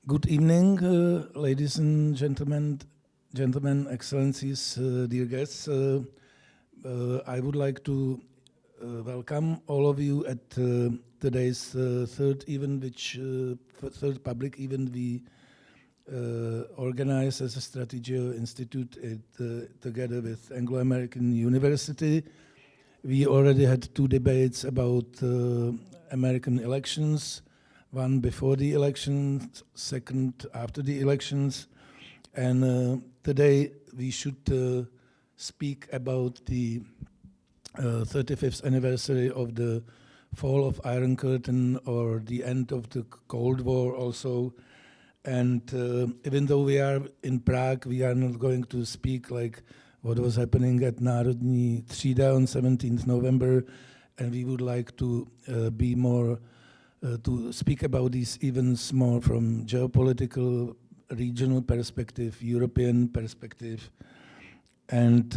Good evening, ladies and gentlemen, excellencies, dear guests. I would like to welcome all of you at today's third public event we organize as a Strategio Institute together with Anglo-American University. We already had two debates about American elections, one before the elections, second after the elections. And today we should speak about the 35th anniversary of the fall of Iron Curtain, or the end of the Cold War also. And even though we are in Prague, we are not going to speak like what was happening at Národní třída on 17th November, and we would like to be more to speak about these events more from geopolitical, regional perspective, European perspective. And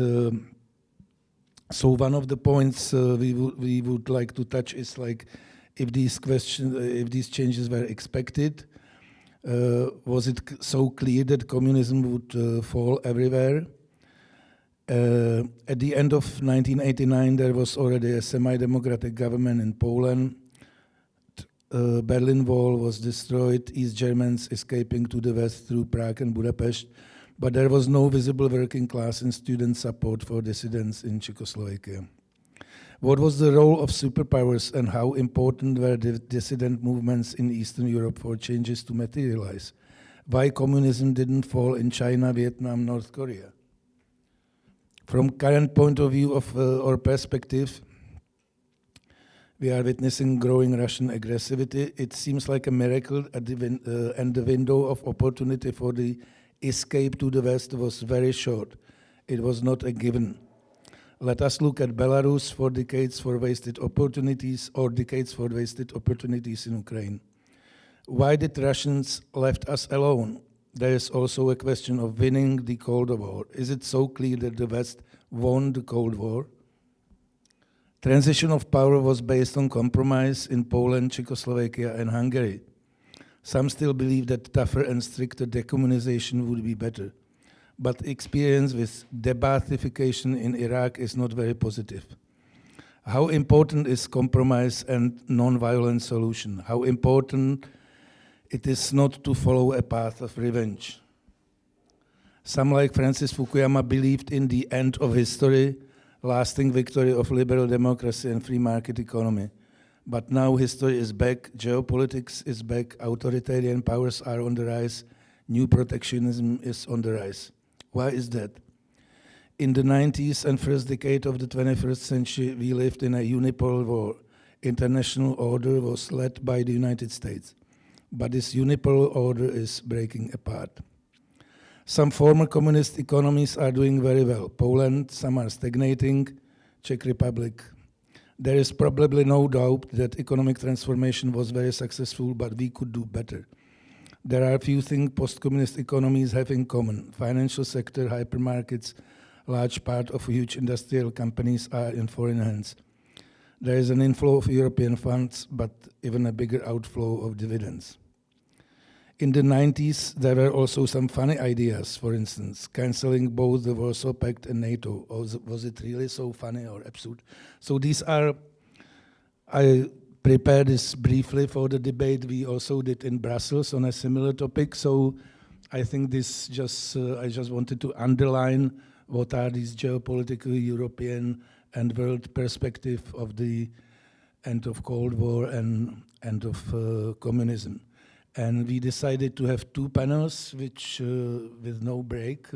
so one of the points we would like to touch is like if these changes were expected. Was it so clear that communism would fall everywhere? At the end of 1989, there was already a semi-democratic government in Poland. Berlin Wall was destroyed, East Germans escaping to the west through Prague and Budapest, but there was no visible working class and student support for dissidents in Czechoslovakia. What was the role of superpowers, and how important were the dissident movements in Eastern Europe for changes to materialize? Why communism didn't fall in China, Vietnam, North Korea? From current point of view of our perspective, we are witnessing growing Russian aggressivity. It seems like a miracle at and the window of opportunity for the escape to the West was very short. It was not a given. Let us look at Belarus for decades for wasted opportunities, or decades for wasted opportunities in Ukraine. Why did Russians left us alone? There is also a question of winning the Cold War. Is it so clear that the West won the Cold War? Transition of power was based on compromise in Poland, Czechoslovakia, and Hungary. Some still believe that tougher and stricter decommunization would be better. But experience with de-Baathification in Iraq is not very positive. How important is compromise and non-violent solution? How important it is not to follow a path of revenge? Some, like Francis Fukuyama, believed in the end of history, lasting victory of liberal democracy and free market economy. But now history is back, geopolitics is back, authoritarian powers are on the rise, new protectionism is on the rise. Why is that? In the 90s and first decade of the 21st century, we lived in a unipolar war. International order was led by the United States. But this unipolar order is breaking apart. Some former communist economies are doing very well. Poland, some are stagnating, Czech Republic. There is probably no doubt that economic transformation was very successful, but we could do better. There are a few things post-communist economies have in common. Financial sector, hypermarkets, large part of huge industrial companies are in foreign hands. There is an inflow of European funds, but even a bigger outflow of dividends. In the 90s, there were also some funny ideas, for instance, canceling both the Warsaw Pact and NATO. Was it really so funny or absurd? So these are, I prepared this briefly for the debate we also did in Brussels on a similar topic. So I think this just, I just wanted to underline what are these geopolitical European and world perspective of the end of Cold War and end of communism. And we decided to have two panels, which with no break,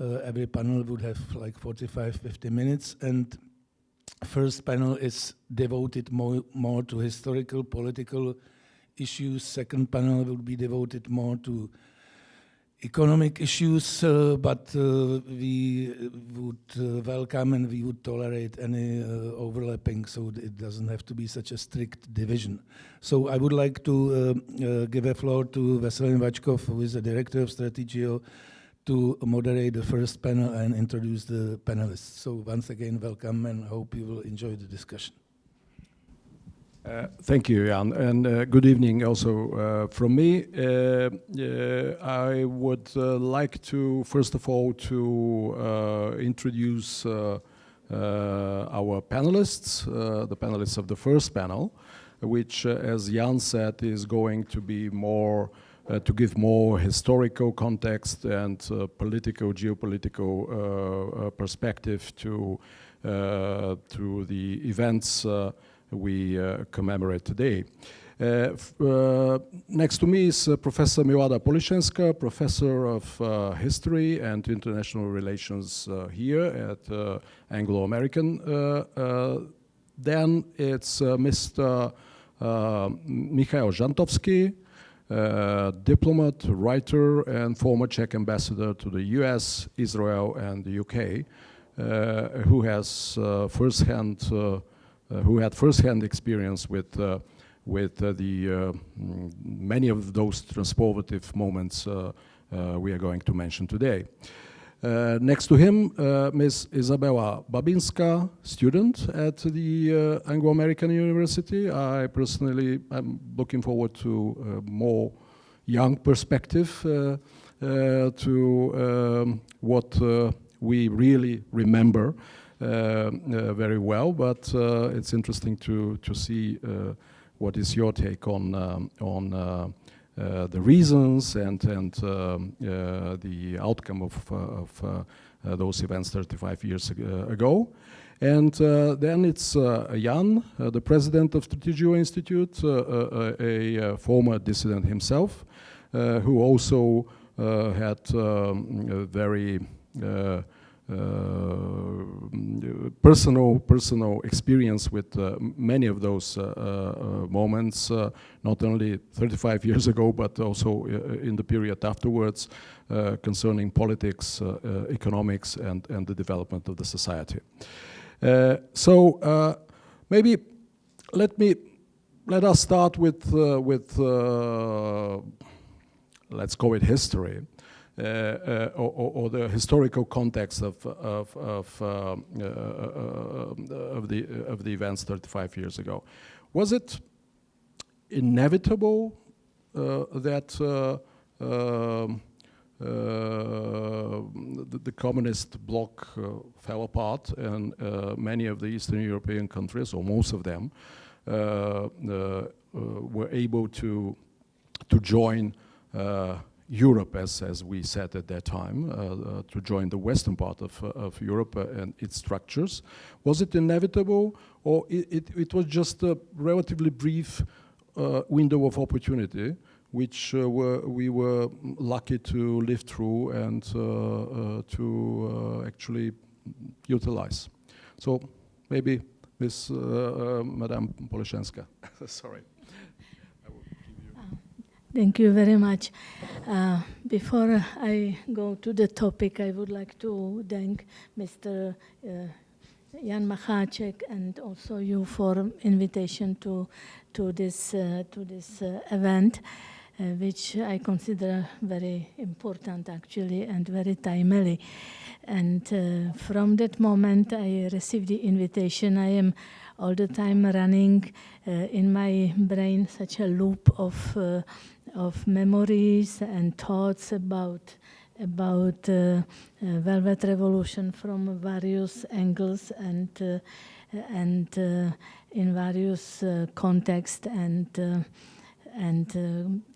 every panel would have like 45, 50 minutes. And first panel is devoted more to historical, political issues. Second panel would be devoted more to economic issues, but we would welcome and we would tolerate any overlapping, so it doesn't have to be such a strict division. So I would like to give a floor to Veselín Vačkov, who is the director of Strategio, to moderate the first panel and introduce the panelists. So once again, welcome, and hope you will enjoy the discussion. Thank you, Jan, and good evening also from me. I would like to, first of all, to introduce our panelists, the panelists of the first panel, which, as Jan said, is going to be more, to give more historical context and political, geopolitical perspective to the events we commemorate today. Next to me is Professor Milada Polišenská, Professor of History and International Relations here at Anglo-American. Then it's Mr. Michael Žantovský, diplomat, writer, and former Czech ambassador to the US, Israel, and the UK, who has who had first-hand experience with many of those transformative moments we are going to mention today. Next to him, Ms. Izabela Babinska, student at the Anglo-American University. I personally am looking forward to a more young perspective to what we really remember very well, but it's interesting to see what is your take on the reasons and the outcome of those events 35 years ago. And then it's Jan, the president of the Geo Institute, a former dissident himself, who also had very personal experience with many of those moments, not only 35 years ago, but also in the period afterwards, concerning politics, economics, and the development of the society. So maybe let us start with let's call it history. Or the historical context of the events 35 years ago. Was it inevitable that the communist bloc fell apart and many of the Eastern European countries, or most of them, were able to join Europe, as we said at that time, to join the western part of Europe and its structures? Was it inevitable, or it was just a relatively brief window of opportunity, which we were lucky to live through and to actually utilize? So maybe Miss Madame Polišenská. Sorry. Thank you very much. Before I go to the topic, I would like to thank Mr. Jan Macháček and also you for invitation to this event, which I consider very important actually and very timely. And from that moment I received the invitation. I am all the time running in my brain such a loop of memories and thoughts about Velvet Revolution from various angles and in various contexts and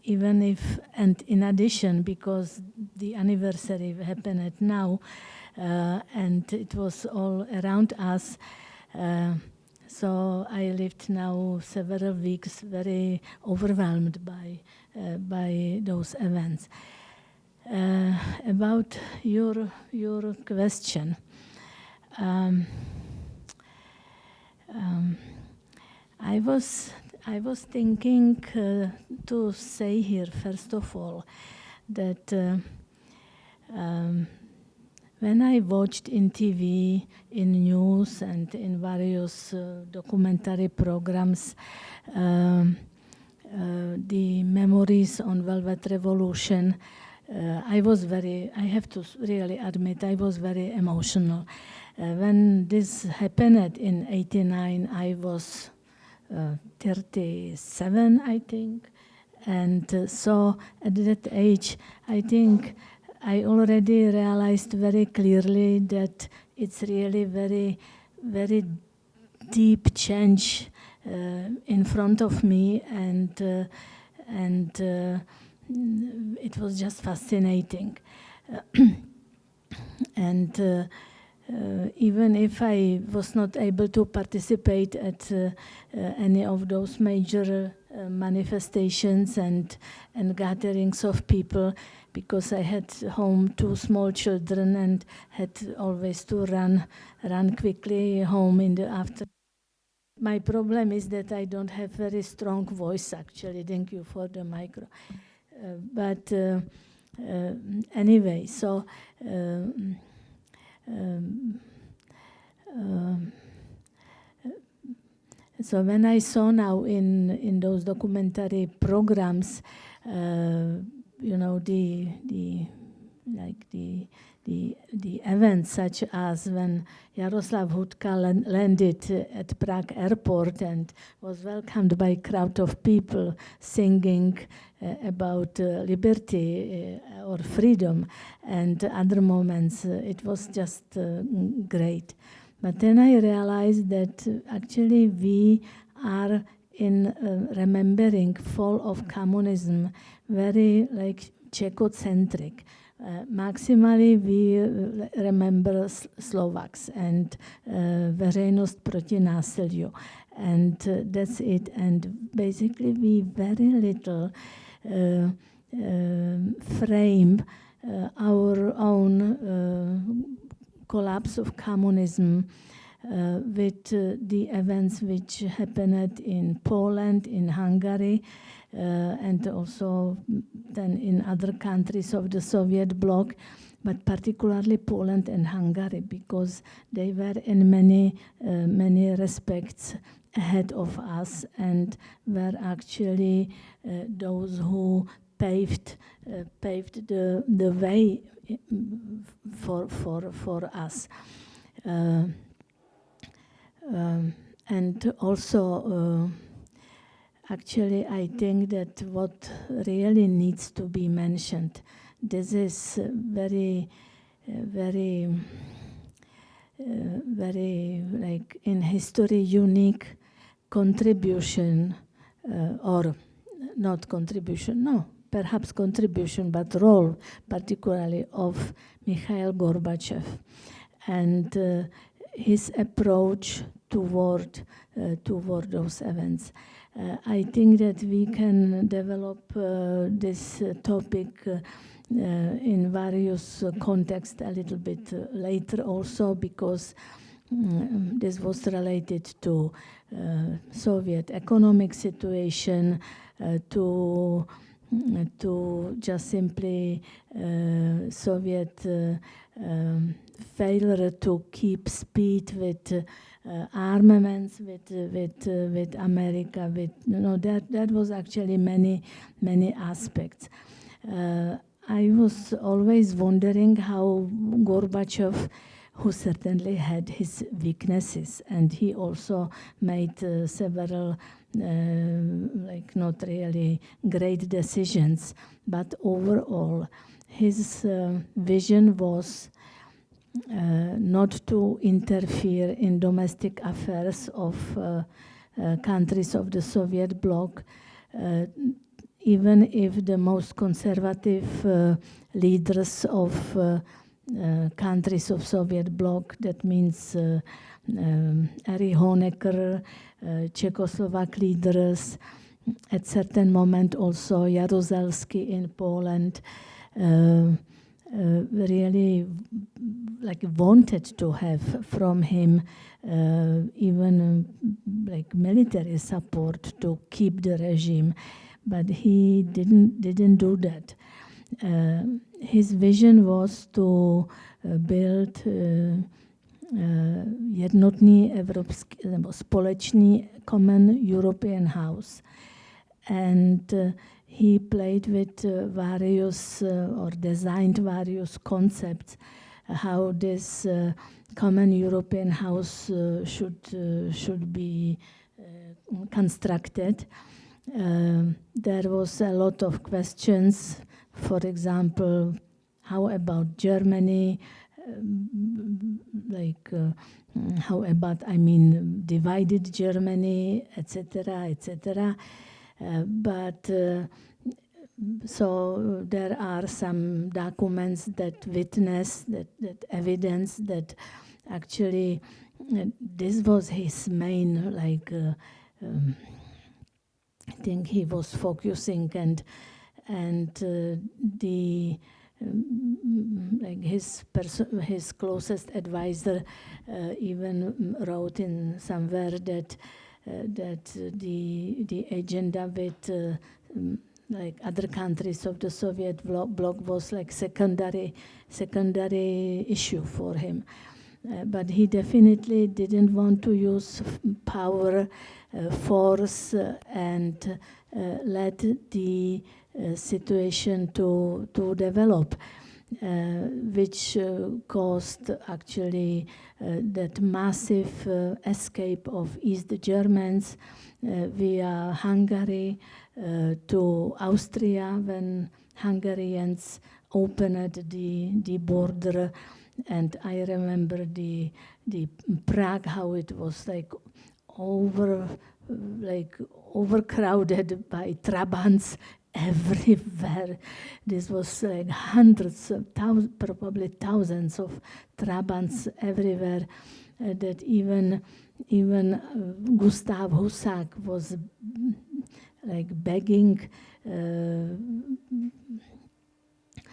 even if, and in addition, because the anniversary happened now and it was all around us, so I lived now several weeks very overwhelmed by those events. About your question, I was thinking to say here first of all that when I watched in TV, in news, and in various documentary programs, the memories on Velvet Revolution, I have to really admit, I was very emotional. When this happened in '89, I was 37, I think. And so at that age, I think I already realized very clearly that it's really very, very deep change in front of me, and it was just fascinating. And even if I was not able to participate at any of those major manifestations and gatherings of people, because I had home 2 small children and had always to run quickly home in the afternoon. My problem is that I don't have very strong voice, actually. Thank you for the micro. But anyway, so so when I saw now in those documentary programs, you know, the events such as when Jaroslav Hudka landed at Prague airport and was welcomed by a crowd of people singing about liberty or freedom, and other moments, it was just great. But then I realized that actually we are in remembering fall of communism very like Czechocentric. Maximally we remember Slovaks and veřejnost proti násiliu, and that's it. And basically we very little frame our own collapse of communism with the events which happened in Poland, in Hungary, and also then in other countries of the Soviet bloc, but particularly Poland and Hungary, because they were in many respects ahead of us and were actually those who paved the way for us. And also, actually, I think that what really needs to be mentioned, this is very like in history unique contribution, or not contribution, no, perhaps contribution, but role particularly of Mikhail Gorbachev and his approach toward those events. I think that we can develop this topic in various contexts a little bit later also, because this was related to Soviet economic situation, to just simply Soviet failure to keep speed with armaments with America. That was actually many aspects. I was always wondering how Gorbachev, who certainly had his weaknesses, and he also made several like not really great decisions, but overall his vision was not to interfere in domestic affairs of countries of the Soviet bloc, even if the most conservative leaders of countries of Soviet bloc, that means Erich Honecker, Czechoslovak leaders, at certain moment also Jaruzelski in Poland, really like wanted to have from him even like military support to keep the regime, but he didn't do that. His vision was to build jednotný evropský nebo společný common European house, and he played with various or designed various concepts how this common European house should be constructed. There was a lot of questions. For example, how about Germany? How about, divided Germany, etc., etc. So there are some documents that witness, that evidence that actually this was his main, I think he was focusing and his closest advisor even wrote in somewhere that the agenda with other countries of the Soviet bloc was like secondary issue for him. But he definitely didn't want to use power, force, and let the situation to develop, which caused actually that massive escape of East Germans via Hungary to Austria when Hungarians opened the border. And I remember the Prague, how it was overcrowded by Trabants everywhere. This was hundreds of thousands, probably thousands of Trabants everywhere. That even Gustav Husak was begging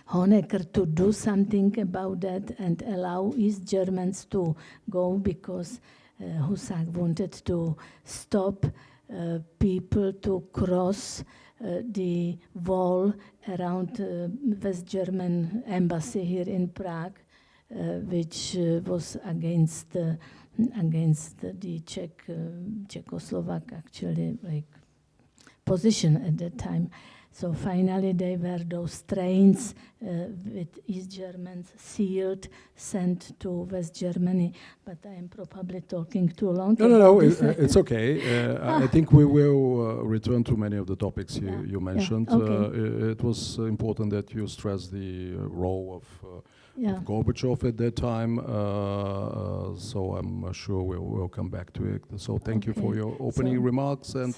Honecker to do something about that and allow East Germans to go, because Husak wanted to stop people to cross the wall around West German embassy here in Prague, which was against the Czechoslovak actually position at that time. So finally, they were those trains with East Germans sealed, sent to West Germany. But I am probably talking too long. No, it's okay. I think we will return to many of the topics you mentioned. Yeah. Okay. It was important that you stress the role of Gorbachev at that time. So I'm sure we'll come back to it. So thank you for your opening remarks. And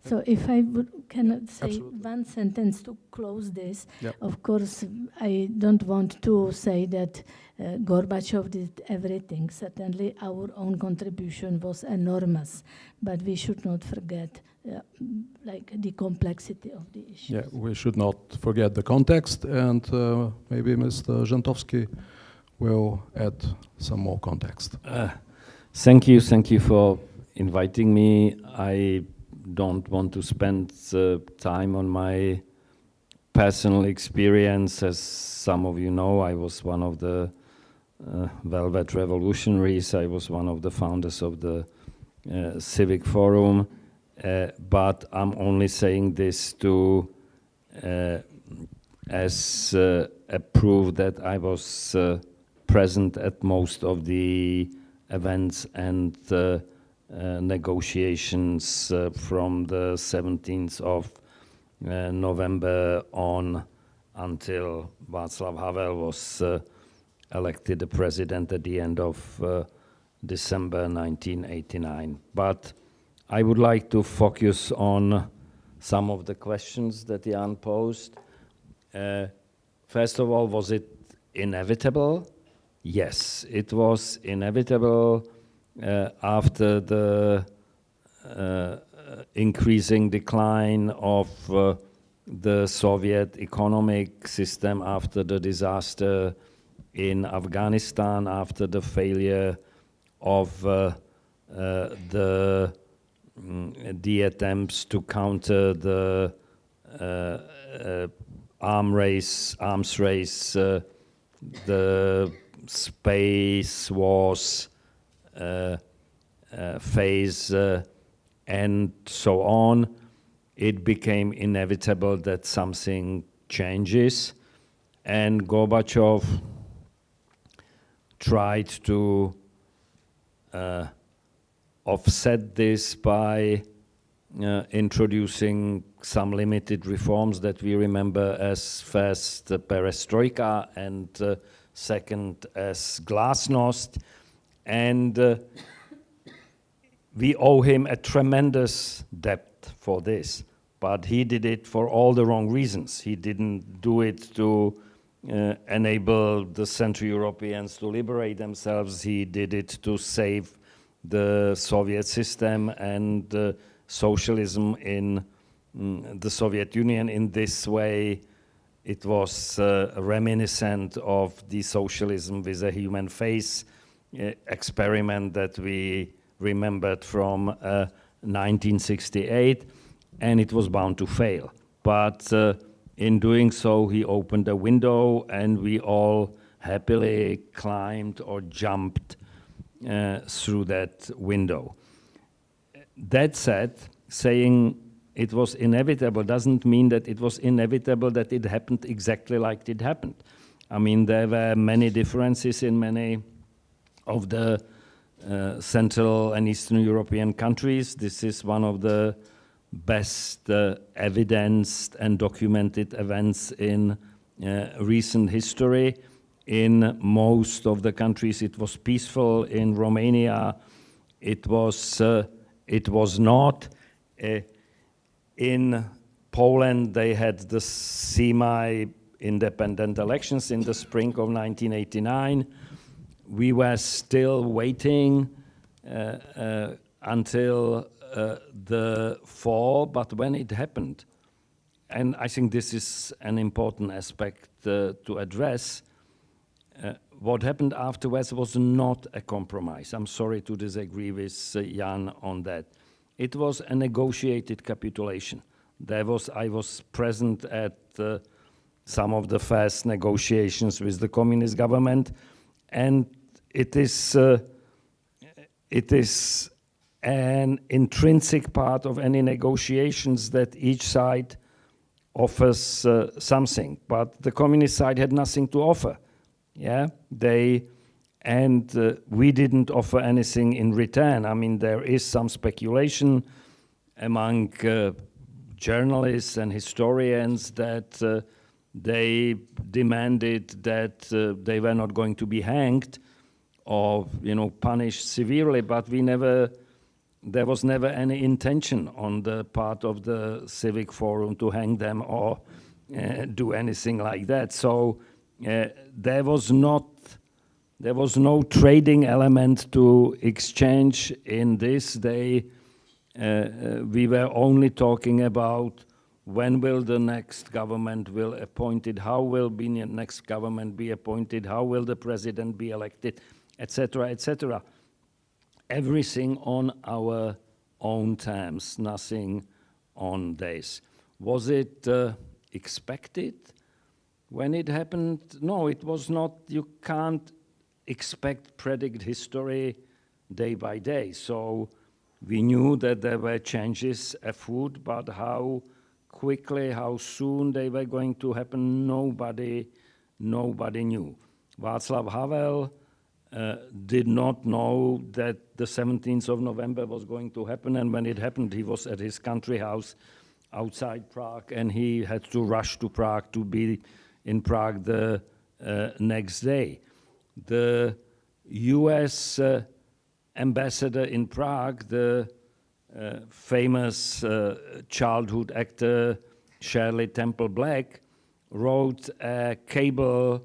So if I can say Absolutely. one sentence to close this. Of course, I don't want to say that Gorbachev did everything. Certainly our own contribution was enormous, but we should not forget the complexity of the issue. Yeah, we should not forget the context, and maybe Mr. Žantovský will add some more context. Thank you for inviting me. I don't want to spend time on my personal experience. As some of you know, I was one of the Velvet Revolutionaries. I was one of the founders of the Civic Forum. But I'm only saying this to as a proof that I was present at most of the events and negotiations from the 17th of November on until Václav Havel was elected the president at the end of December 1989. But I would like to focus on some of the questions that Jan posed. First of all, was it inevitable? Yes, it was inevitable after the increasing decline of the Soviet economic system, after the disaster in Afghanistan, after the failure of the attempts to counter the arms race, the space wars phase, and so on. It became inevitable that something changes, and Gorbachev tried to offset this by introducing some limited reforms that we remember as first perestroika and second as glasnost. And we owe him a tremendous debt for this, but he did it for all the wrong reasons. He didn't do it to enable the Central Europeans to liberate themselves. He did it to save the Soviet system and socialism in the Soviet Union. In this way, it was reminiscent of the socialism with a human face experiment that we remembered from 1968, and it was bound to fail. But in doing so, he opened a window, and we all happily climbed or jumped through that window. That said, saying it was inevitable doesn't mean that it was inevitable that it happened exactly like it happened. I mean, there were many differences in many of the Central and Eastern European countries. This is one of the best evidenced and documented events in recent history. In most of the countries it was peaceful. In Romania it was not. In Poland they had the semi-independent elections in the spring of 1989. We were still waiting until the fall, but when it happened, and I think this is an important aspect to address, what happened afterwards was not a compromise. I'm sorry to disagree with Jan on that. It was a negotiated capitulation. I was present at some of the first negotiations with the communist government, and it is an intrinsic part of any negotiations that each side offers something, but the communist side had nothing to offer. Yeah, we didn't offer anything in return. I mean, there is some speculation among journalists and historians that they demanded that they were not going to be hanged or, punished severely, but there was never any intention on the part of the Civic Forum to hang them or do anything like that. So there was no trading element to exchange in this. We were only talking about when will the next government will appointed, how will the next government be appointed, how will the president be elected, etc., etc. Everything on our own terms, nothing on this. Was it expected when it happened? No, it was not. You can't predict history day by day. So we knew that there were changes afoot, but how quickly, how soon they were going to happen, nobody knew. Václav Havel did not know that the 17th of November was going to happen, and when it happened, he was at his country house outside Prague, and he had to rush to Prague to be in Prague the next day. The US ambassador in Prague, the famous childhood actor Shirley Temple Black, wrote a cable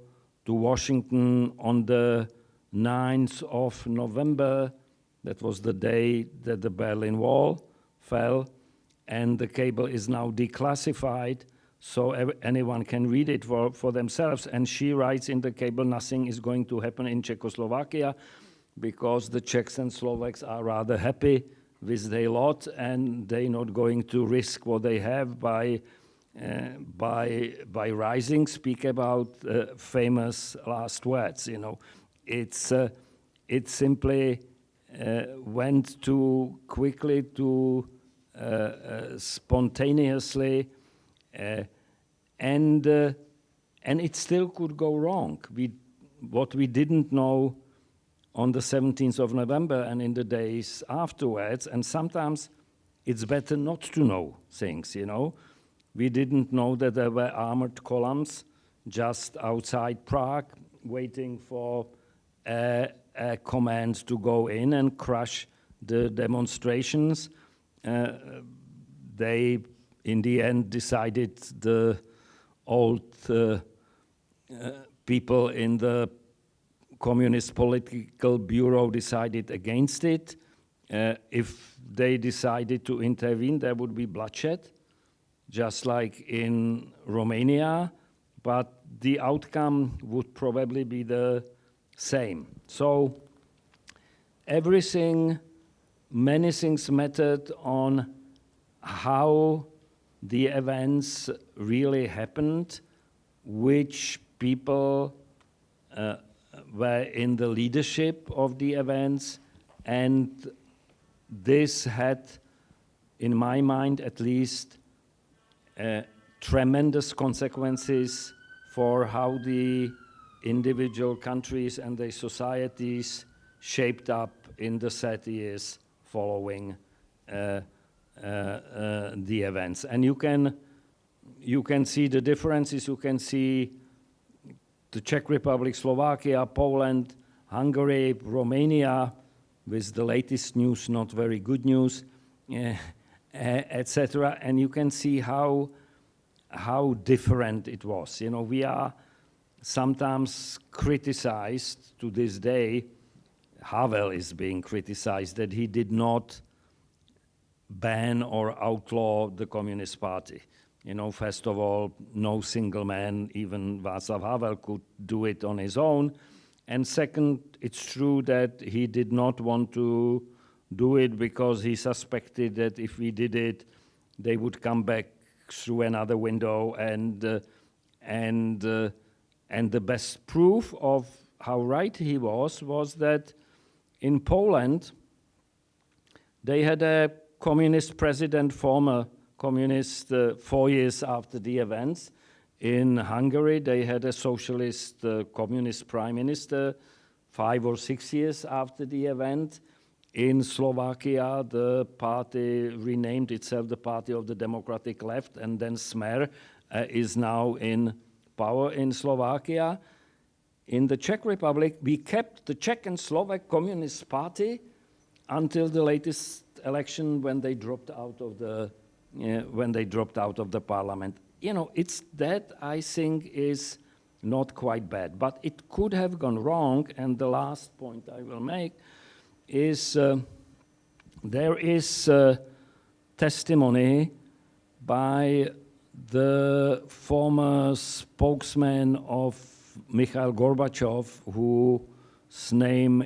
to Washington on the 9th of November. That was the day that the Berlin Wall fell, and the cable is now declassified, so anyone can read it for themselves. And she writes in the cable, nothing is going to happen in Czechoslovakia because the Czechs and Slovaks are rather happy with their lot, and they're not going to risk what they have by rising. Speak about famous last words. It simply went too quickly, too spontaneously, and it still could go wrong. What we didn't know on the 17th of November and in the days afterwards, and sometimes it's better not to know things, you know. We didn't know that there were armored columns just outside Prague waiting for a command to go in and crush the demonstrations. They, in the end, decided, the old people in the Communist Political Bureau decided against it. If they decided to intervene, there would be bloodshed, just like in Romania, but the outcome would probably be the same. So many things mattered on how the events really happened, which people were in the leadership of the events, and this had, in my mind at least, tremendous consequences for how the individual countries and their societies shaped up in the 30 years following the events. And you can see the differences. You can see the Czech Republic, Slovakia, Poland, Hungary, Romania, with the latest news, not very good news, etc. And you can see how different it was. You know, we are sometimes criticized to this day. Havel is being criticized that he did not ban or outlaw the Communist Party. You know, first of all, no single man, even Václav Havel, could do it on his own. And second, it's true that he did not want to do it because he suspected that if we did it, they would come back through another window. And the best proof of how right he was that in Poland, they had a communist president, former communist, 4 years after the events. In Hungary, they had a socialist communist prime minister 5 or 6 years after the event. In Slovakia, the party renamed itself the Party of the Democratic Left, and then Smer is now in power in Slovakia. In the Czech Republic, we kept the Czech and Slovak Communist Party until the latest election when they dropped out of the parliament. You know, it's that I think is not quite bad, but it could have gone wrong. And the last point I will make is there is testimony by the former spokesman of Mikhail Gorbachev, whose name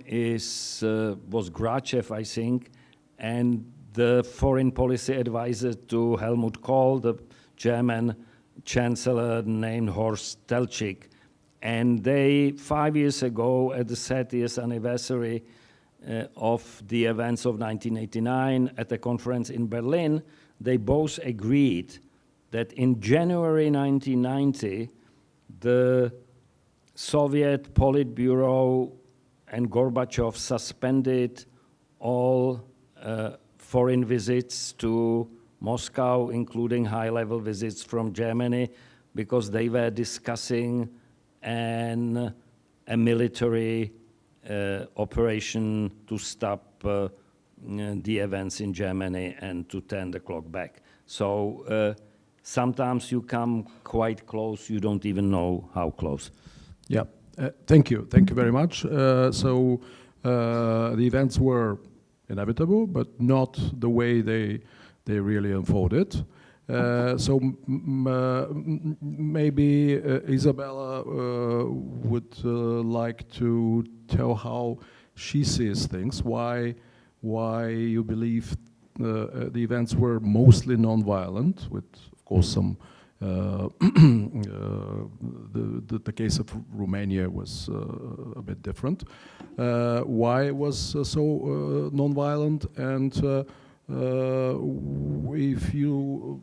was Grachev, I think, and the foreign policy advisor to Helmut Kohl, the German chancellor named Horst Teltschik. And they, 5 years ago, at the 30th anniversary of the events of 1989, at a conference in Berlin, they both agreed that in January 1990, the Soviet Politburo and Gorbachev suspended all foreign visits to Moscow, including high-level visits from Germany, because they were discussing a military operation to stop the events in Germany and to turn the clock back. So sometimes you come quite close, you don't even know how close. Yeah, thank you very much. So the events were inevitable, but not the way they really unfolded. So maybe Izabela would like to tell how she sees things, why you believe the events were mostly non-violent, with, of course, some the case of Romania was a bit different. Why it was so non-violent, and if you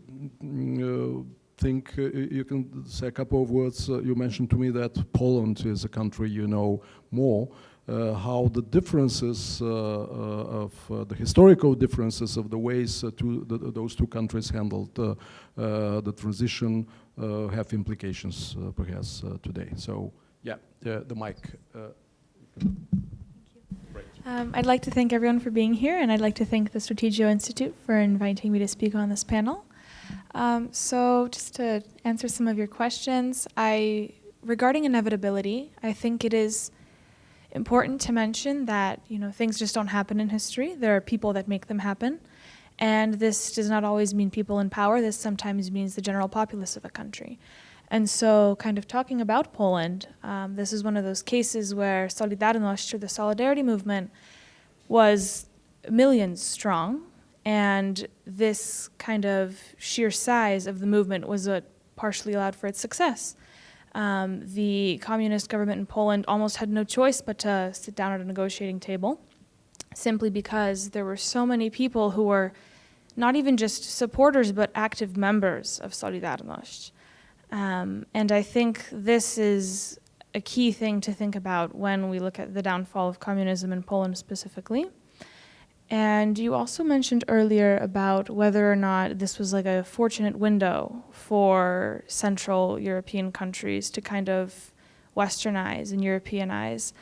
think you can say a couple of words. You mentioned to me that Poland is a country you know more. how the differences of the historical differences of the ways those two countries handled the transition have implications perhaps today. So yeah, the mic. I'd like to thank everyone for being here, and I'd like to thank the Strategio Institute for inviting me to speak on this panel. So just to answer some of your questions, regarding inevitability, I think it is important to mention that things just don't happen in history. There are people that make them happen, and this does not always mean people in power. This sometimes means the general populace of a country. And so kind of talking about Poland, this is one of those cases where Solidarność, or the Solidarity movement, was millions strong, and this kind of sheer size of the movement was what partially allowed for its success. The communist government in Poland almost had no choice but to sit down at a negotiating table, simply because there were so many people who were not even just supporters but active members of Solidarność. And I think this is a key thing to think about when we look at the downfall of communism in Poland specifically. And you also mentioned earlier about whether or not this was like a fortunate window for Central European countries to kind of Westernize and Europeanize.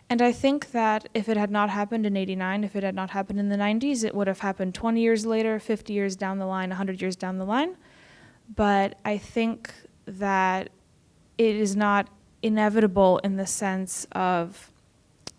And I think that if it had not happened in '89, if it had not happened in the 90s, it would have happened 20 years later, 50 years down the line, 100 years down the line. But I think that it is not inevitable in the sense of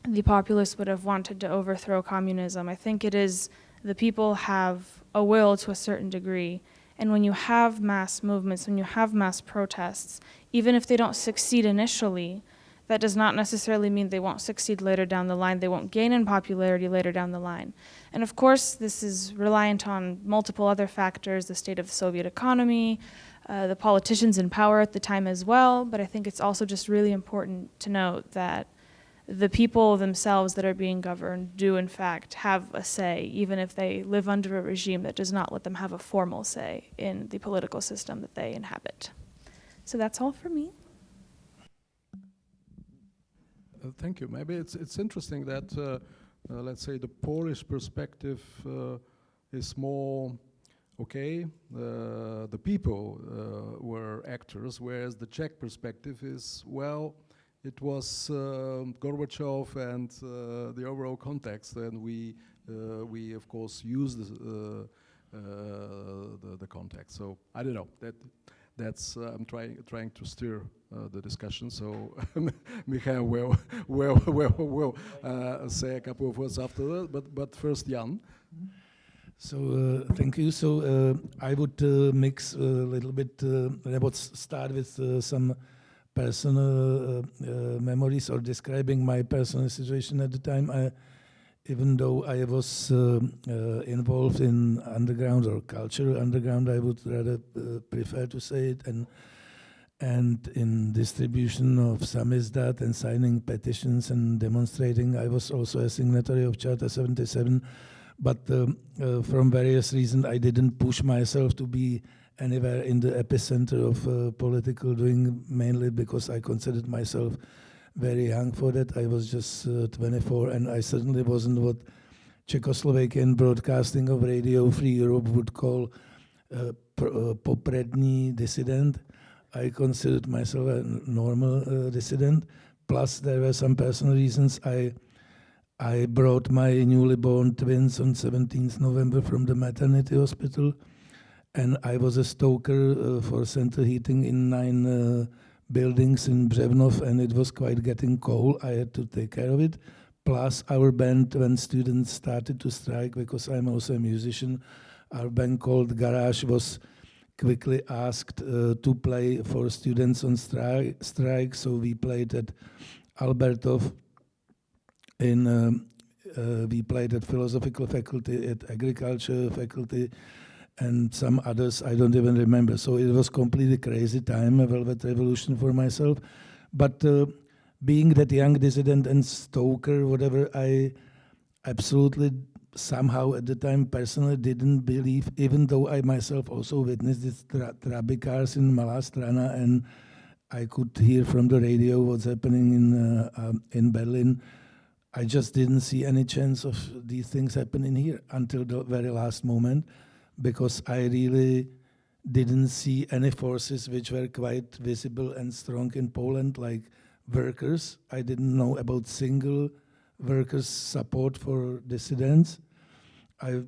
the populace would have wanted to overthrow communism. I think it is the people have a will to a certain degree. And when you have mass movements, when you have mass protests, even if they don't succeed initially, that does not necessarily mean they won't succeed later down the line. They won't gain in popularity later down the line. And of course, this is reliant on multiple other factors, the state of the Soviet economy, the politicians in power at the time as well. But I think it's also just really important to note that the people themselves that are being governed do in fact have a say, even if they live under a regime that does not let them have a formal say in the political system that they inhabit. So that's all for me. Thank you. Maybe it's interesting that, let's say, the Polish perspective is more, okay, the people were actors, whereas the Czech perspective is, well, it was Gorbachev and the overall context, and we of course use the context. So I don't know. That's I'm trying to steer the discussion. So Michael will say a couple of words after that. But first, Jan. So thank you. So I would mix a little bit. I would start with some personal memories or describing my personal situation at the time. Even though I was involved in underground or cultural underground, I would rather prefer to say it, and in distribution of samizdat and signing petitions and demonstrating. I was also a signatory of Charter 77, but from various reasons I didn't push myself to be anywhere in the epicenter of political doing, mainly because I considered myself very young for that. I was just 24, and I certainly wasn't what Czechoslovakian broadcasting of Radio Free Europe would call poprední dissident. I considered myself a normal dissident. Plus, there were some personal reasons. I brought my newly born twins on 17th November from the maternity hospital, and I was a stoker for central heating in 9 buildings in Břevnov, and it was quite getting cold. I had to take care of it. Plus, our band, when students started to strike, because I'm also a musician, our band called Garage was quickly asked to play for students on strike. So we played at Albertov, we played at philosophical faculty, at agriculture faculty, and some others I don't even remember. So it was completely crazy time, a velvet revolution for myself. But being that young dissident and stoker, whatever, I absolutely somehow at the time personally didn't believe, even though I myself also witnessed these trabi cars in Malá Strana, and I could hear from the radio what's happening in Berlin. I just didn't see any chance of these things happening here until the very last moment, because I really didn't see any forces which were quite visible and strong in Poland, like workers. I didn't know about single workers' support for dissidents. I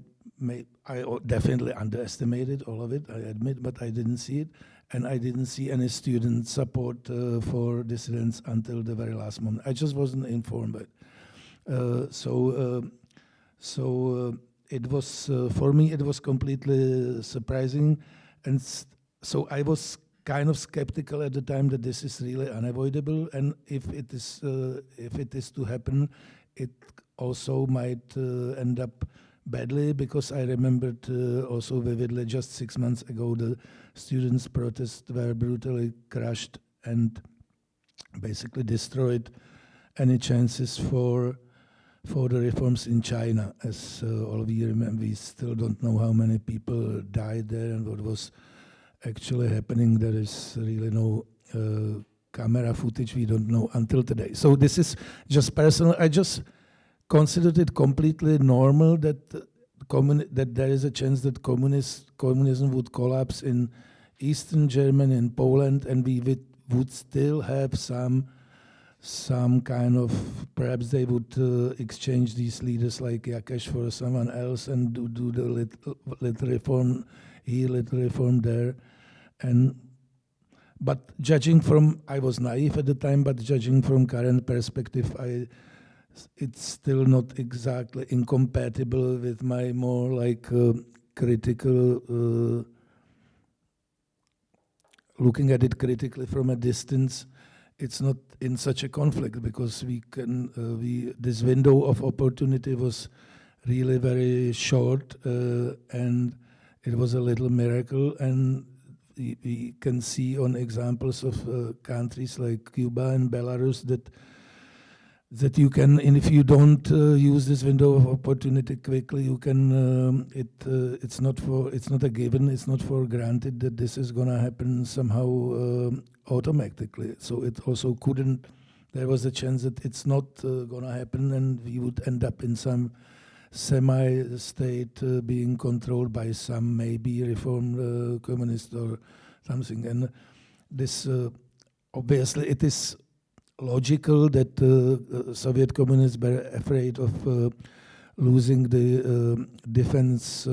definitely underestimated all of it, I admit, but I didn't see it. And I didn't see any student support for dissidents until the very last moment. I just wasn't informed by it. It was, for me, it was completely surprising. And so I was kind of skeptical at the time that this is really unavoidable. And if it is to happen, it also might end up badly, because I remembered also vividly just 6 months ago the students' protests were brutally crushed and basically destroyed any chances for the reforms in China. As all of you remember, we still don't know how many people died there and what was actually happening. There is really no camera footage. We don't know until today. So this is just personal. I just considered it completely normal that that there is a chance that communism would collapse in Eastern Germany and Poland, and we would still have some kind of, perhaps they would exchange these leaders like Jakeš for someone else and do the little reform here, little reform there. But judging from, I was naive at the time, but judging from current perspective, it's still not exactly incompatible with my more like critical, looking at it critically from a distance. It's not in such a conflict, because this window of opportunity was really very short, and it was a little miracle. And we can see on examples of countries like Cuba and Belarus that you can, and if you don't use this window of opportunity quickly, you can. It's not a given. It's not for granted that this is gonna happen somehow automatically. So it also couldn't. There was a chance that it's not gonna happen, and we would end up in some semi-state being controlled by some maybe reformed communist or something. And this obviously it is logical that Soviet communists were afraid of losing the defense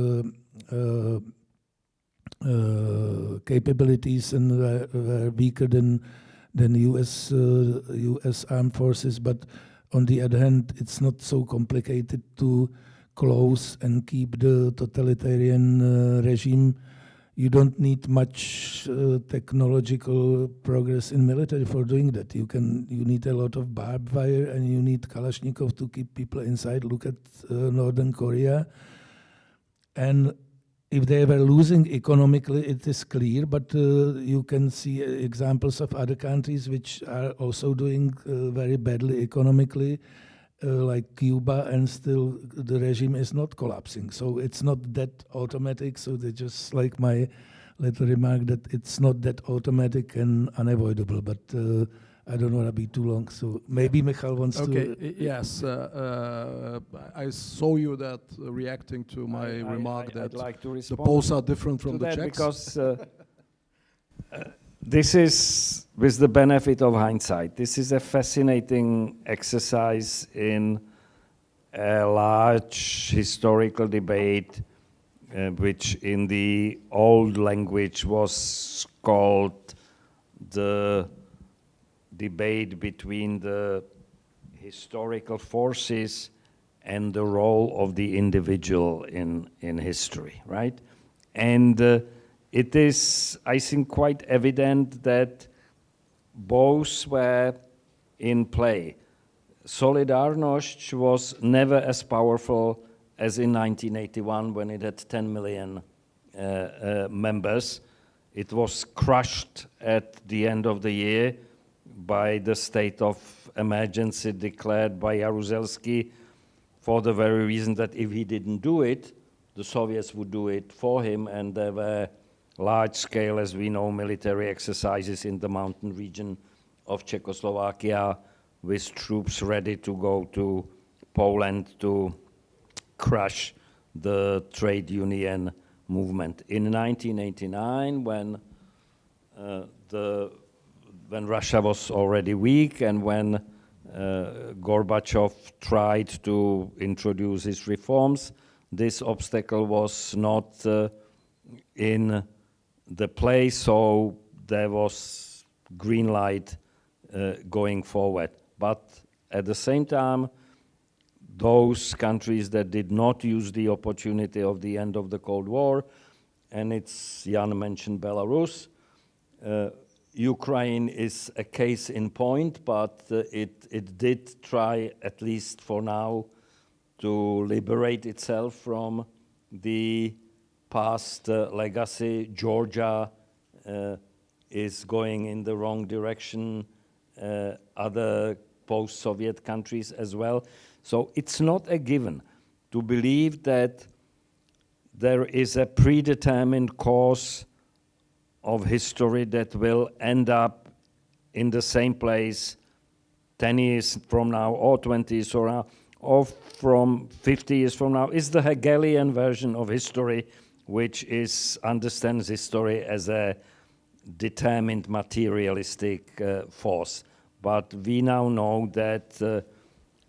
capabilities, and were weaker than U.S. armed forces. But on the other hand, it's not so complicated to close and keep the totalitarian regime. You don't need much technological progress in military for doing that. You need a lot of barbed wire, and you need Kalashnikov to keep people inside. Look at Northern Korea. And if they were losing economically, it is clear, but you can see examples of other countries which are also doing very badly economically, like Cuba, and still the regime is not collapsing. So it's not that automatic. So they just like my little remark that it's not that automatic and unavoidable. But I don't want to be too long. So maybe Michael wants to. Okay. Yes. I saw you that reacting to my remark that like to the Poles are different from the Czechs. Because this is, with the benefit of hindsight, this is a fascinating exercise in a large historical debate, which in the old language was called the debate between the historical forces and the role of the individual in history, right? And it is, I think, quite evident that both were in play. Solidarność was never as powerful as in 1981 when it had 10 million members. It was crushed at the end of the year by the state of emergency declared by Jaruzelski, for the very reason that if he didn't do it, the Soviets would do it for him, and there were large-scale, as we know, military exercises in the mountain region of Czechoslovakia with troops ready to go to Poland to crush the trade union movement. In 1989, when Russia was already weak and when Gorbachev tried to introduce his reforms, this obstacle was not in the place, so there was green light going forward. But at the same time, those countries that did not use the opportunity of the end of the Cold War, and Jan mentioned Belarus, Ukraine is a case in point, but it did try, at least for now, to liberate itself from the past legacy. Georgia is going in the wrong direction, other post-Soviet countries as well. So it's not a given to believe that there is a predetermined course of history that will end up in the same place 10 years from now, or 20 years from now, or from 50 years from now. It's the Hegelian version of history, which understands history as a determined materialistic force. But we now know that,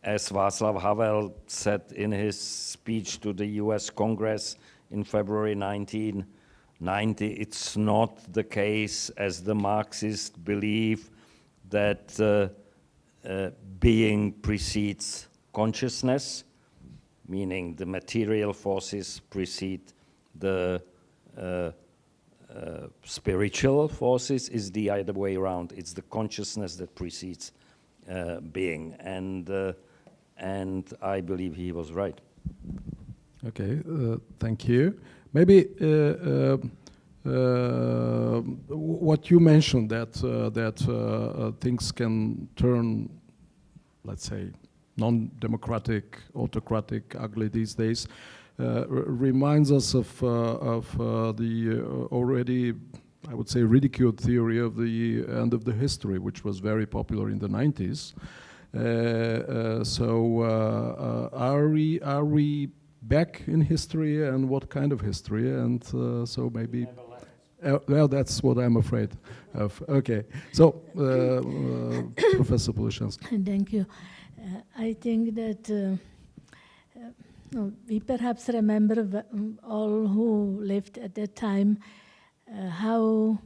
as Václav Havel said in his speech to the US Congress in February 1990, it's not the case, as the Marxists believe, that being precedes consciousness, meaning the material forces precede the spiritual forces. Is the other way around. It's the consciousness that precedes being, and I believe he was right. Okay, thank you. Maybe what you mentioned, that things can turn, let's say, non-democratic, autocratic, ugly these days, reminds us of the already, I would say, ridiculed theory of the end of the history, which was very popular in the 90s. Are we back in history, and what kind of history? And so maybe, well, that's what I'm afraid of. Okay, so Professor Polišenská. Thank you. I think that we perhaps remember all who lived at that time how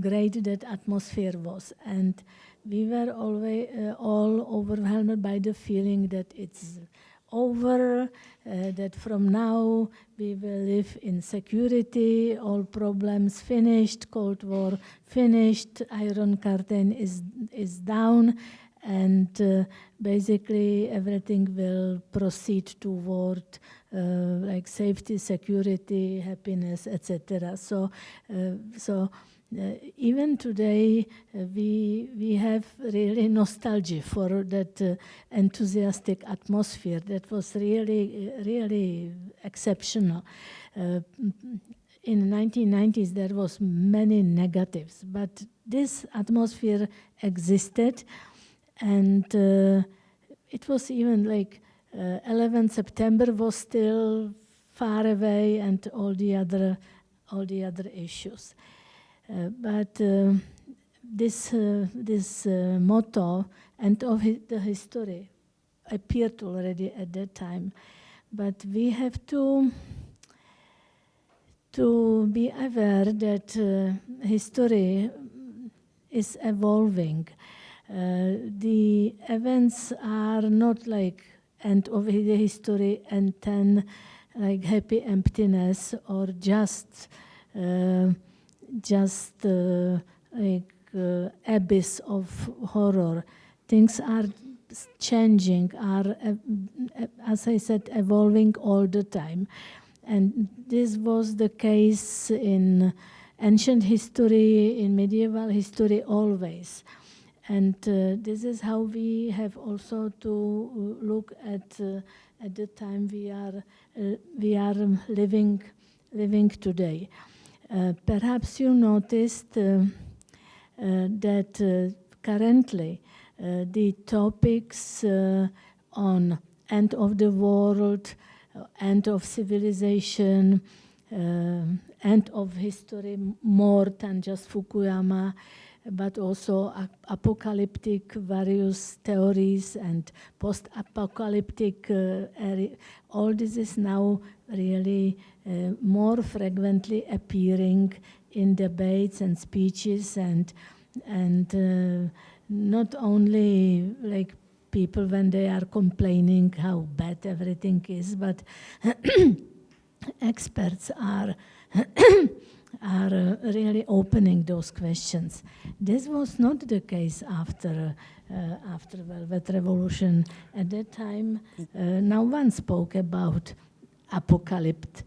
great that atmosphere was, and we were always all overwhelmed by the feeling that it's over, that from now we will live in security, all problems finished, Cold War finished, Iron Curtain is down, and basically everything will proceed toward like safety, security, happiness, etc. So even today we have really nostalgia for that enthusiastic atmosphere that was really exceptional. In the 1990s there was many negatives, but this atmosphere existed. And it was even like 11 September was still far away, and all the other issues. But this motto, end of the history, appeared already at that time. But we have to be aware that history is evolving. The events are not like end of the history and then like happy emptiness, or just abyss of horror. Things are changing, are, as I said, evolving all the time. And this was the case in ancient history, in medieval history, always. And this is how we have also to look at the time we are living today. Perhaps you noticed that currently the topics on end of the world, end of civilization, end of history, more than just Fukuyama, but also apocalyptic various theories and post-apocalyptic all this is now really more frequently appearing in debates and speeches, and not only like people when they are complaining how bad everything is, but experts are really opening those questions. This was not the case after Velvet Revolution. At that time, no one spoke about apocalyptic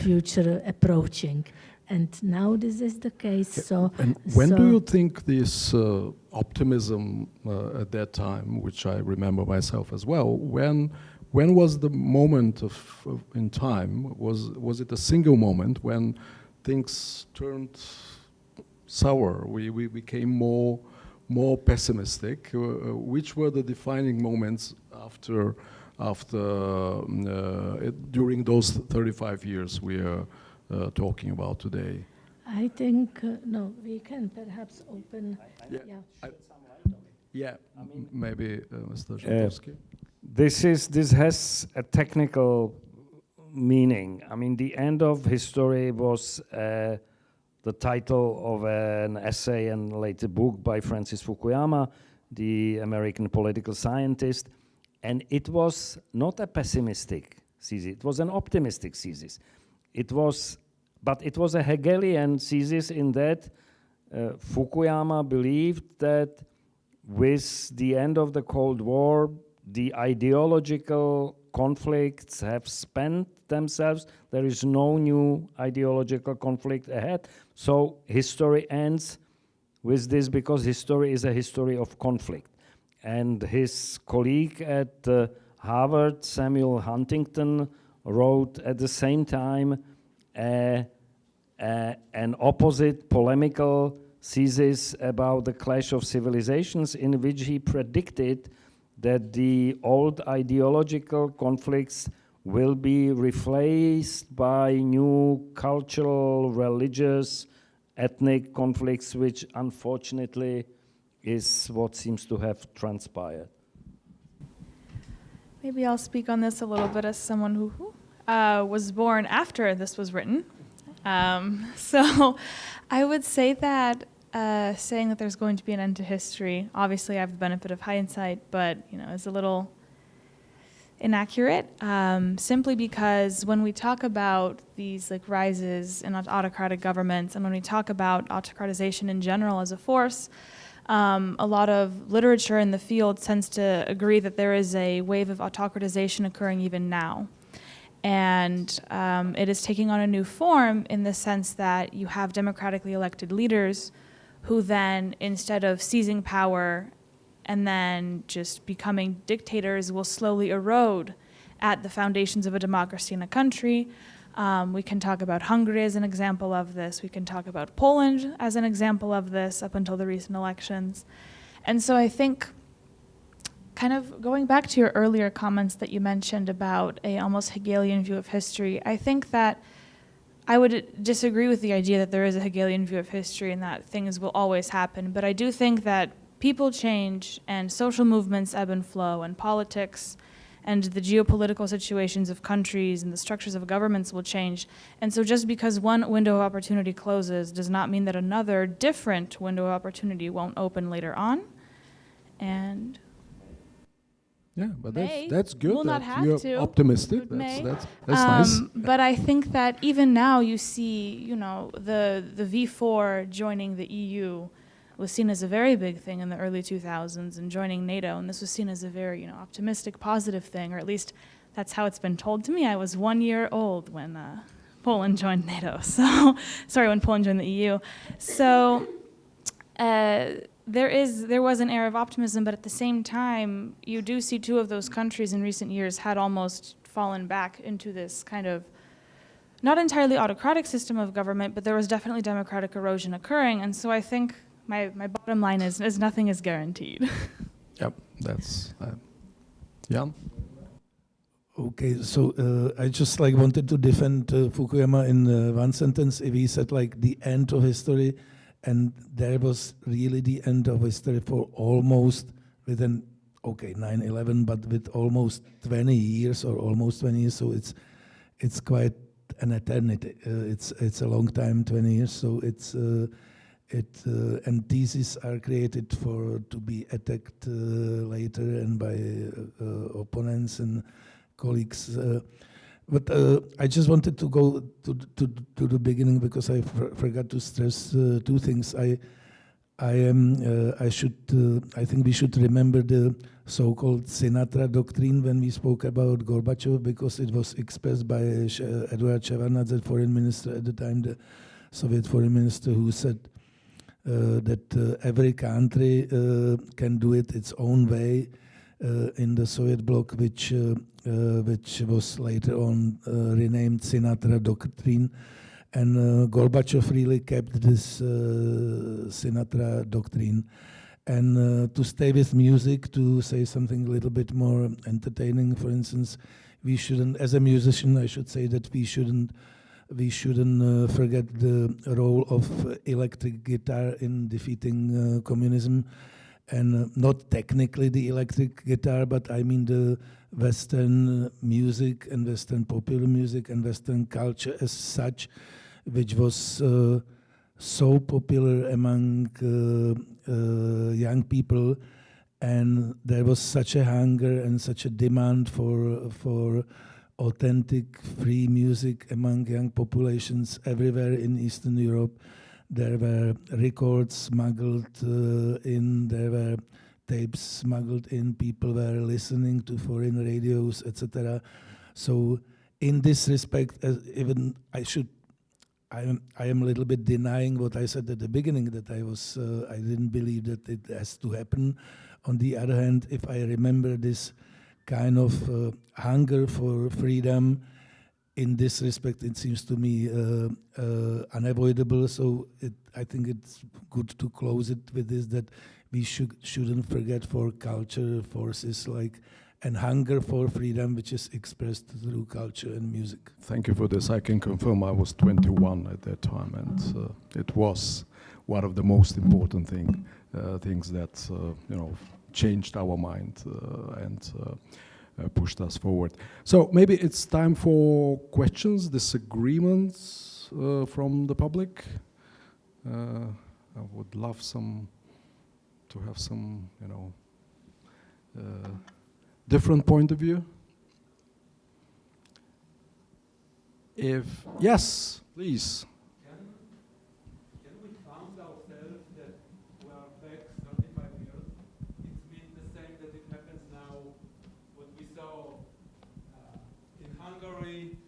future approaching. And now this is the case. So, and when do you think this optimism at that time, which I remember myself as well, when was the moment in time? Was it a single moment when things turned sour? We became more pessimistic. Which were the defining moments during those 35 years we are talking about today? I think no. We can perhaps open. Maybe Mr. Žantovský. This has a technical meaning. I mean, the end of history was the title of an essay and later book by Francis Fukuyama, the American political scientist, and it was not a pessimistic thesis. It was an optimistic thesis. But it was a Hegelian thesis in that Fukuyama believed that with the end of the Cold War, the ideological conflicts have spent themselves. There is no new ideological conflict ahead. So history ends with this because history is a history of conflict. And his colleague at Harvard, Samuel Huntington, wrote at the same time an opposite polemical thesis about the clash of civilizations, in which he predicted that the old ideological conflicts will be replaced by new cultural, religious, ethnic conflicts, which unfortunately is what seems to have transpired. Maybe I'll speak on this a little bit as someone who was born after this was written. So I would say that saying that there's going to be an end to history, obviously I have the benefit of hindsight, but is a little inaccurate, simply because when we talk about these rises in autocratic governments, and when we talk about autocratization in general as a force, a lot of literature in the field tends to agree that there is a wave of autocratization occurring even now. And it is taking on a new form in the sense that you have democratically elected leaders who then, instead of seizing power and then just becoming dictators, will slowly erode at the foundations of a democracy in a country. We can talk about Hungary as an example of this. We can talk about Poland as an example of this up until the recent elections. And so I think, kind of going back to your earlier comments that you mentioned about a almost Hegelian view of history, I think that I would disagree with the idea that there is a Hegelian view of history and that things will always happen. But I do think that people change and social movements ebb and flow, and politics and the geopolitical situations of countries and the structures of governments will change. And so just because one window of opportunity closes does not mean that another different window of opportunity won't open later on. And yeah, but that's good. Will not have you're to, optimistic. That's nice. But I think that even now you see, the V4 joining the EU was seen as a very big thing in the early 2000s, and joining NATO, and this was seen as a very, optimistic, positive thing, or at least that's how it's been told to me. I was 1 year old when Poland joined NATO. So, sorry, when Poland joined the EU. So. There was an air of optimism, but at the same time, you do see two of those countries in recent years had almost fallen back into this kind of not entirely autocratic system of government, but there was definitely democratic erosion occurring. And so I think my bottom line is nothing is guaranteed. Yep, That's Jan? Okay, so I just like wanted to defend Fukuyama in one sentence. If he said like the end of history, and there was really the end of history for almost within 9/11, but with almost 20 years or almost 20 years. So it's quite an eternity. It's a long time, 20 years. So and theses are created to be attacked later and by opponents and colleagues. But I just wanted to go to the beginning because I forgot to stress two things. I think we should remember the so-called Sinatra doctrine when we spoke about Gorbachev, because it was expressed by Eduard Shevardnadze, foreign minister at the time, the Soviet foreign minister, who said that every country can do it its own way in the Soviet bloc, which was later on renamed Sinatra doctrine. And Gorbachev really kept this Sinatra doctrine. And to stay with music, to say something a little bit more entertaining, for instance, we shouldn't, as a musician, I should say that we shouldn't forget the role of electric guitar in defeating communism. And not technically the electric guitar, but I mean the Western music and Western popular music and Western culture as such, which was so popular among young people, and there was such a hunger and such a demand for authentic, free music among young populations everywhere in Eastern Europe. There were records smuggled in, there were tapes smuggled in, people were listening to foreign radios, etc. So in this respect, even I am a little bit denying what I said at the beginning, that I didn't believe that it has to happen. On the other hand, if I remember this kind of hunger for freedom, in this respect, it seems to me unavoidable. So I think it's good to close it with this, that we shouldn't forget for culture forces and hunger for freedom, which is expressed through culture and music. Thank you for this. I can confirm I was 21 at that time, and it was one of the most important things that changed our mind and pushed us forward. So maybe it's time for questions, disagreements from the public. I would love to have some, different point of view. Yes, please. Can we found ourselves that we are back 35 years? It means the same that it happens now, what we saw in Hungary,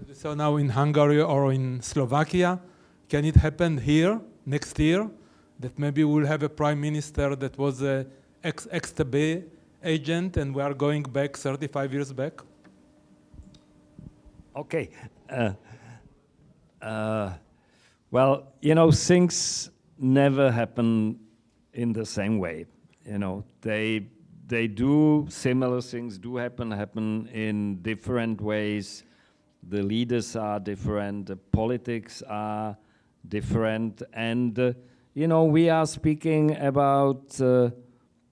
as we saw now in Hungary or in Slovakia. Can it happen here next year? That maybe we'll have a prime minister that was a ex-KGB agent and we are going back 35 years back? Okay. Well, things never happen in the same way. They do, similar things do happen in different ways. The leaders are different, the politics are different, and we are speaking about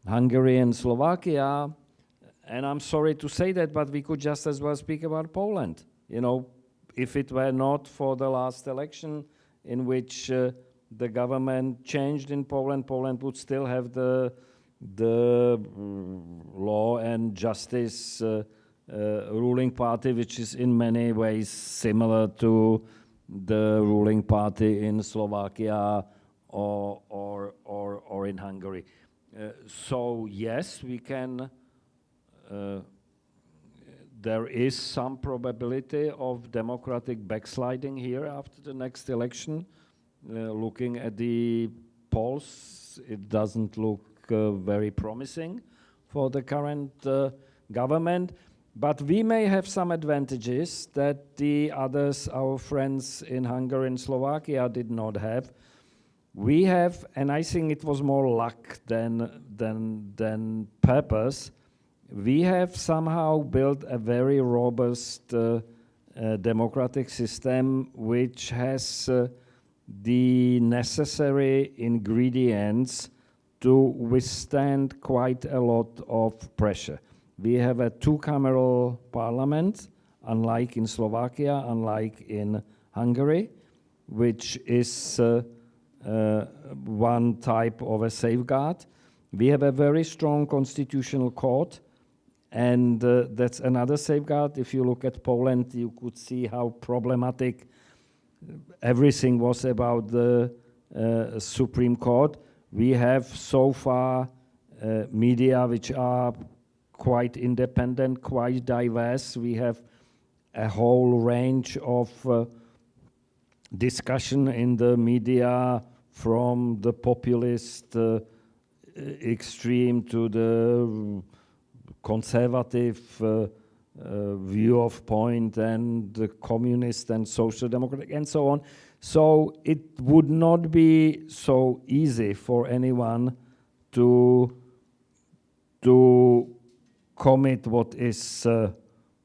Hungary and Slovakia, and I'm sorry to say that, but we could just as well speak about Poland. If it were not for the last election in which the government changed in Poland, Poland would still have the law and justice ruling party, which is in many ways similar to the ruling party in Slovakia or in Hungary. So yes, we can. There is some probability of democratic backsliding here after the next election. Looking at the polls, it doesn't look very promising for the current government. But we may have some advantages that the others, our friends in Hungary and Slovakia, did not have. We have, and I think it was more luck than purpose, we have somehow built a very robust democratic system which has the necessary ingredients to withstand quite a lot of pressure. We have a two-cameral parliament, unlike in Slovakia, unlike in Hungary, which is one type of a safeguard. We have a very strong constitutional court, and that's another safeguard. If you look at Poland, you could see how problematic everything was about the Supreme Court. We have so far media which are quite independent, quite diverse. We have a whole range of discussion in the media, from the populist extreme to the conservative view of point, and the communist and social democratic and so on. So it would not be so easy for anyone to commit what is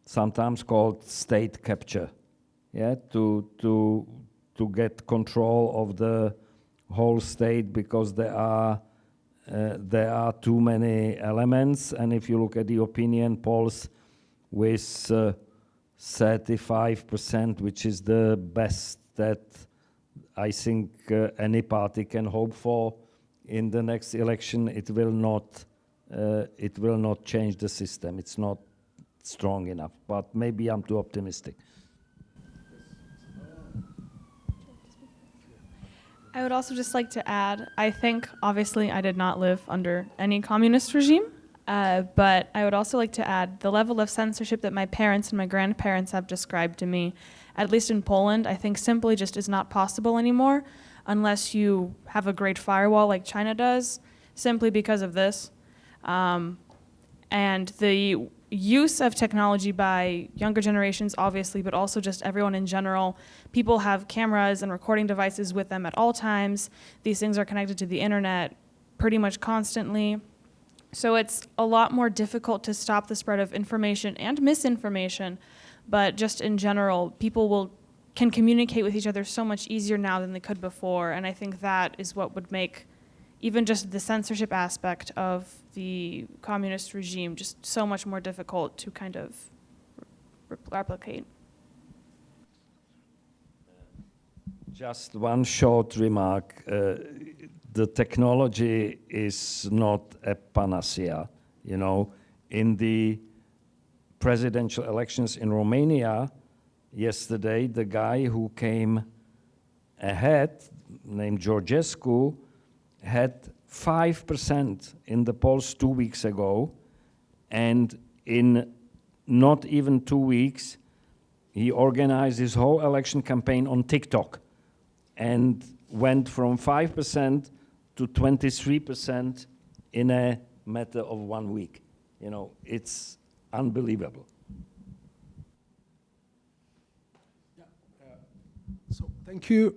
sometimes called state capture, yeah, to get control of the whole state, because there are too many elements. And if you look at the opinion polls with 35%, which is the best that I think any party can hope for in the next election, it will not change the system. It's not strong enough, but maybe I'm too optimistic. I would also just like to add, I think, obviously, I did not live under any communist regime, but I would also like to add the level of censorship that my parents and my grandparents have described to me, at least in Poland, I think simply just is not possible anymore unless you have a great firewall like China does, simply because of this. And the use of technology by younger generations, obviously, but also just everyone in general. People have cameras and recording devices with them at all times. These things are connected to the internet pretty much constantly. So it's a lot more difficult to stop the spread of information and misinformation, but just in general, people can communicate with each other so much easier now than they could before, and I think that is what would make even just the censorship aspect of the communist regime just so much more difficult to kind of replicate. Just one short remark. The technology is not a panacea. You know, in the presidential elections in Romania yesterday, the guy who came ahead, named Georgescu, had 5% in the polls 2 weeks ago, and in not even 2 weeks, he organized his whole election campaign on TikTok and went from 5% to 23% in a matter of 1 week. You know, it's unbelievable. So thank you.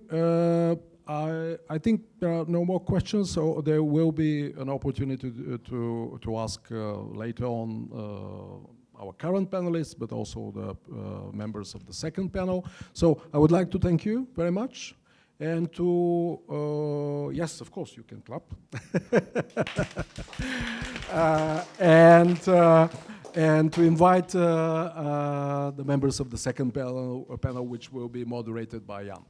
I think there are no more questions, so there will be an opportunity to ask later on our current panelists, but also the members of the second panel. So I would like to thank you very much, and to yes, of course, you can clap, and to invite the members of the second panel, which will be moderated by Jan.